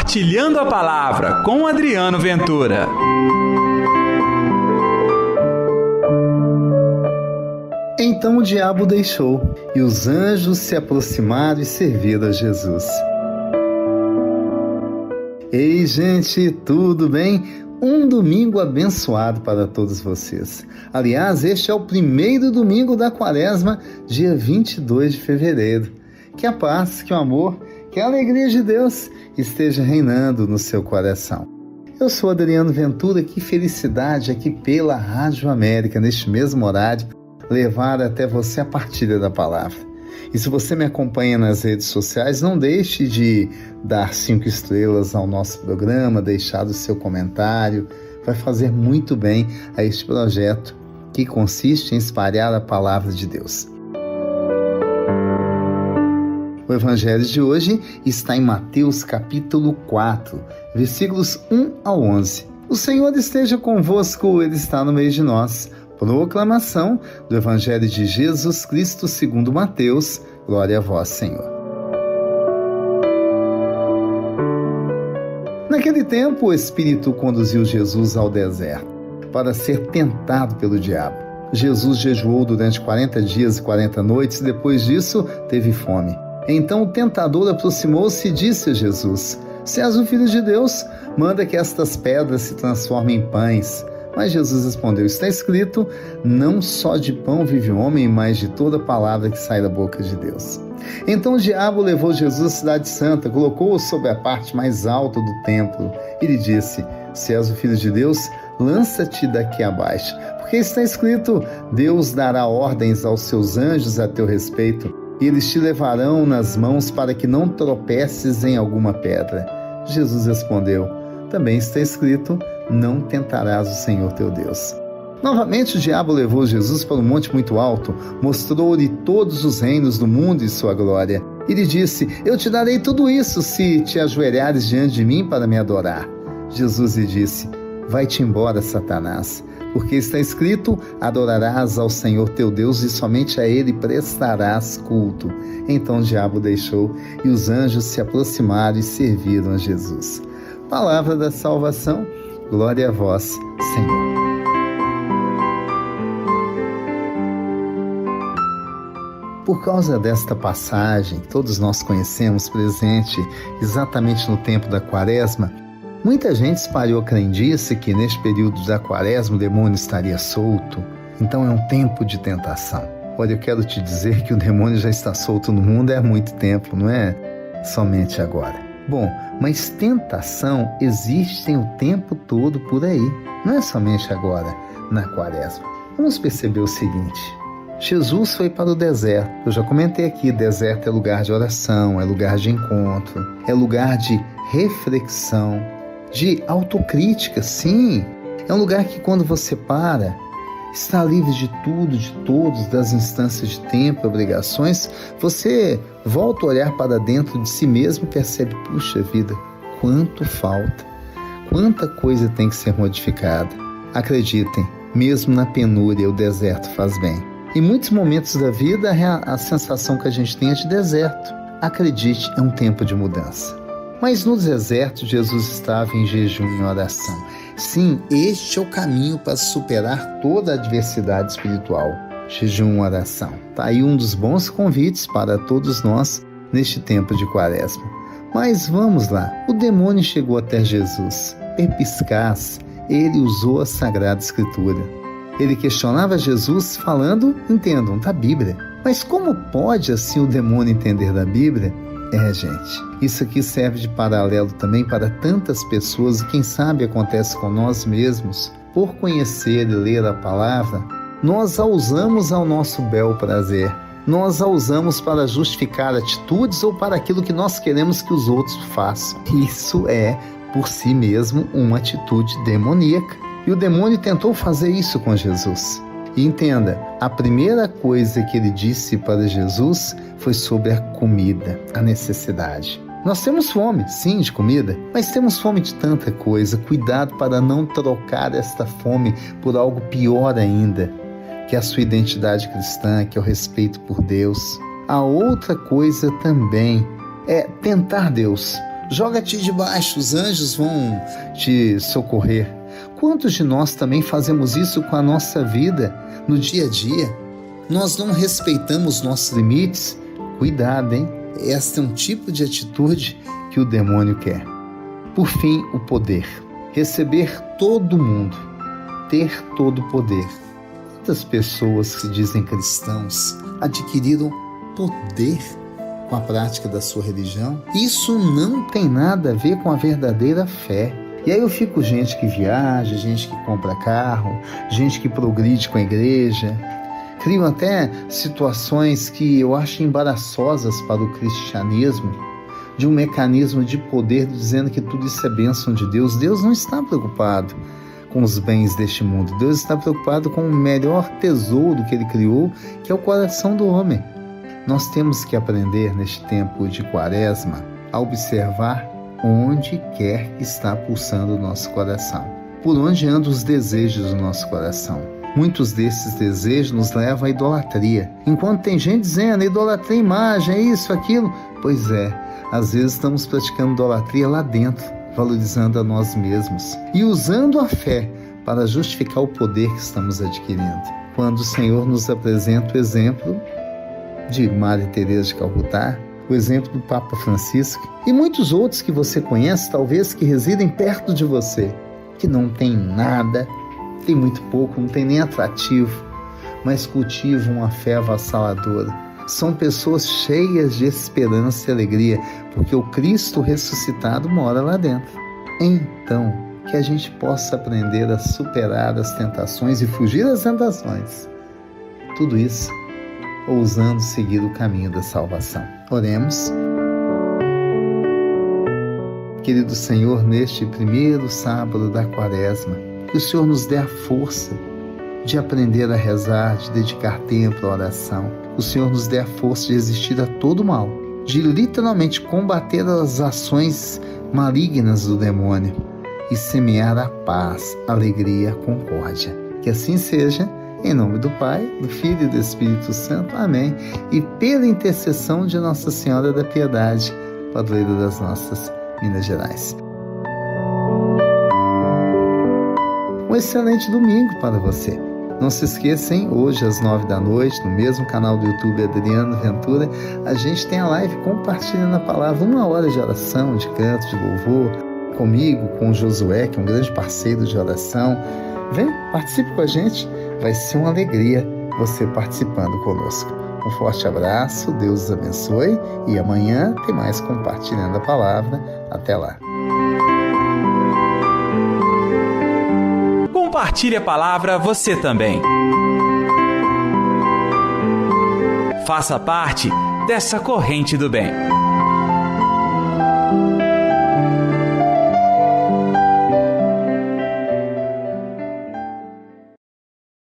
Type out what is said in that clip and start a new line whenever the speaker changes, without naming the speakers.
Compartilhando a Palavra com Adriano Ventura.
Então o diabo deixou, e os anjos se aproximaram e serviram a Jesus. Ei, gente, tudo bem? Um domingo abençoado para todos vocês. Aliás, este é o primeiro domingo da Quaresma, dia 22 de fevereiro. Que a paz, que o amor, que a alegria de Deus esteja reinando no seu coração. Eu sou Adriano Ventura, que felicidade aqui pela Rádio América, neste mesmo horário, levar até você a partilha da palavra. E se você me acompanha nas redes sociais, não deixe de dar 5 estrelas ao nosso programa, deixar o seu comentário, vai fazer muito bem a este projeto que consiste em espalhar a palavra de Deus. O evangelho de hoje está em Mateus capítulo 4, versículos 1 ao 11. O Senhor esteja convosco, Ele está no meio de nós. Proclamação do evangelho de Jesus Cristo segundo Mateus. Glória a vós, Senhor. Naquele tempo, o Espírito conduziu Jesus ao deserto para ser tentado pelo diabo. Jesus jejuou durante 40 dias e 40 noites e depois disso teve fome. Então o tentador aproximou-se e disse a Jesus: Se és o Filho de Deus, manda que estas pedras se transformem em pães. Mas Jesus respondeu: Está escrito, não só de pão vive o homem, mas de toda palavra que sai da boca de Deus. Então o diabo levou Jesus à cidade santa, colocou-o sobre a parte mais alta do templo e lhe disse: Se és o Filho de Deus, lança-te daqui abaixo, porque está escrito, Deus dará ordens aos seus anjos a teu respeito, e eles te levarão nas mãos para que não tropeces em alguma pedra. Jesus respondeu: Também está escrito, não tentarás o Senhor teu Deus. Novamente o diabo levou Jesus para um monte muito alto, mostrou-lhe todos os reinos do mundo e sua glória. E lhe disse: Eu te darei tudo isso se te ajoelhares diante de mim para me adorar. Jesus lhe disse: Vai-te embora, Satanás, porque está escrito, adorarás ao Senhor teu Deus e somente a Ele prestarás culto. Então o diabo deixou e os anjos se aproximaram e serviram a Jesus. Palavra da salvação, glória a vós, Senhor. Por causa desta passagem, que todos nós conhecemos, presente exatamente no tempo da Quaresma, muita gente espalhou a crendice que neste período da Quaresma o demônio estaria solto. Então é um tempo de tentação. Olha, eu quero te dizer que o demônio já está solto no mundo há muito tempo, não é somente agora. Bom, mas tentação existe o tempo todo por aí, não é somente agora, na Quaresma. Vamos perceber o seguinte: Jesus foi para o deserto. Eu já comentei aqui, deserto é lugar de oração, é lugar de encontro, é lugar de reflexão, de autocrítica, sim. É um lugar que quando você para, está livre de tudo, de todos, das instâncias de tempo e obrigações, você volta a olhar para dentro de si mesmo e percebe, puxa vida, quanto falta, quanta coisa tem que ser modificada. Acreditem, mesmo na penúria, o deserto faz bem. Em muitos momentos da vida, a sensação que a gente tem é de deserto. Acredite, é um tempo de mudança. Mas no deserto, Jesus estava em jejum e oração. Sim, este é o caminho para superar toda a adversidade espiritual. Jejum e oração. Está aí um dos bons convites para todos nós neste tempo de Quaresma. Mas vamos lá. O demônio chegou até Jesus. Perspicaz, ele usou a Sagrada Escritura. Ele questionava Jesus falando, entendam, da Bíblia. Mas como pode assim o demônio entender da Bíblia? Gente, isso aqui serve de paralelo também para tantas pessoas e quem sabe acontece com nós mesmos. Por conhecer e ler a palavra, nós a usamos ao nosso bel prazer. Nós a usamos para justificar atitudes ou para aquilo que nós queremos que os outros façam. Isso é, por si mesmo, uma atitude demoníaca. E o demônio tentou fazer isso com Jesus. E entenda, a primeira coisa que ele disse para Jesus foi sobre a comida, a necessidade. Nós temos fome, sim, de comida, mas temos fome de tanta coisa. Cuidado para não trocar esta fome por algo pior ainda, que é a sua identidade cristã, que é o respeito por Deus. A outra coisa também é tentar Deus joga-te debaixo, os anjos vão te socorrer. Quantos de nós também fazemos isso com a nossa vida, no dia a dia? Nós não respeitamos nossos limites? Cuidado, hein? Este é um tipo de atitude que o demônio quer. Por fim, o poder. Receber todo mundo, ter todo o poder. Quantas pessoas que dizem cristãos adquiriram poder com a prática da sua religião? Isso não tem nada a ver com a verdadeira fé. E aí eu fico gente que viaja, gente que compra carro, gente que progride com a igreja. Criam até situações que eu acho embaraçosas para o cristianismo, de um mecanismo de poder dizendo que tudo isso é bênção de Deus. Deus não está preocupado com os bens deste mundo. Deus está preocupado com o melhor tesouro que Ele criou, que é o coração do homem. Nós temos que aprender neste tempo de Quaresma a observar onde quer que está pulsando o nosso coração, por onde andam os desejos do nosso coração. Muitos desses desejos nos levam à idolatria. Enquanto tem gente dizendo, idolatria, imagem, é isso, aquilo. Pois é, às vezes estamos praticando idolatria lá dentro, valorizando a nós mesmos e usando a fé para justificar o poder que estamos adquirindo. Quando o Senhor nos apresenta o exemplo de Maria Teresa de Calcutá, o exemplo do Papa Francisco e muitos outros que você conhece, talvez que residem perto de você, que não tem nada, tem muito pouco, não tem nem atrativo, mas cultivam uma fé avassaladora. São pessoas cheias de esperança e alegria, porque o Cristo ressuscitado mora lá dentro. Então, que a gente possa aprender a superar as tentações e fugir das tentações. Tudo isso ousando seguir o caminho da salvação. Oremos. Querido Senhor, neste primeiro sábado da Quaresma, que o Senhor nos dê a força de aprender a rezar, de dedicar tempo à oração. O Senhor nos dê a força de resistir a todo mal, de literalmente combater as ações malignas do demônio e semear a paz, a alegria, a concórdia. Que assim seja, em nome do Pai, do Filho e do Espírito Santo. Amém. E pela intercessão de Nossa Senhora da Piedade, padroeira das nossas Minas Gerais. Um excelente domingo para você. Não se esqueçam, hoje às 9 da noite, no mesmo canal do YouTube Adriano Ventura, a gente tem a live Compartilhando a Palavra, 1 hora de oração, de canto, de louvor, comigo, com o Josué, que é um grande parceiro de oração. Vem, participe com a gente, vai ser uma alegria você participando conosco. Um forte abraço, Deus os abençoe e amanhã tem mais Compartilhando a Palavra. Até lá.
Compartilhe a palavra você também. Faça parte dessa corrente do bem.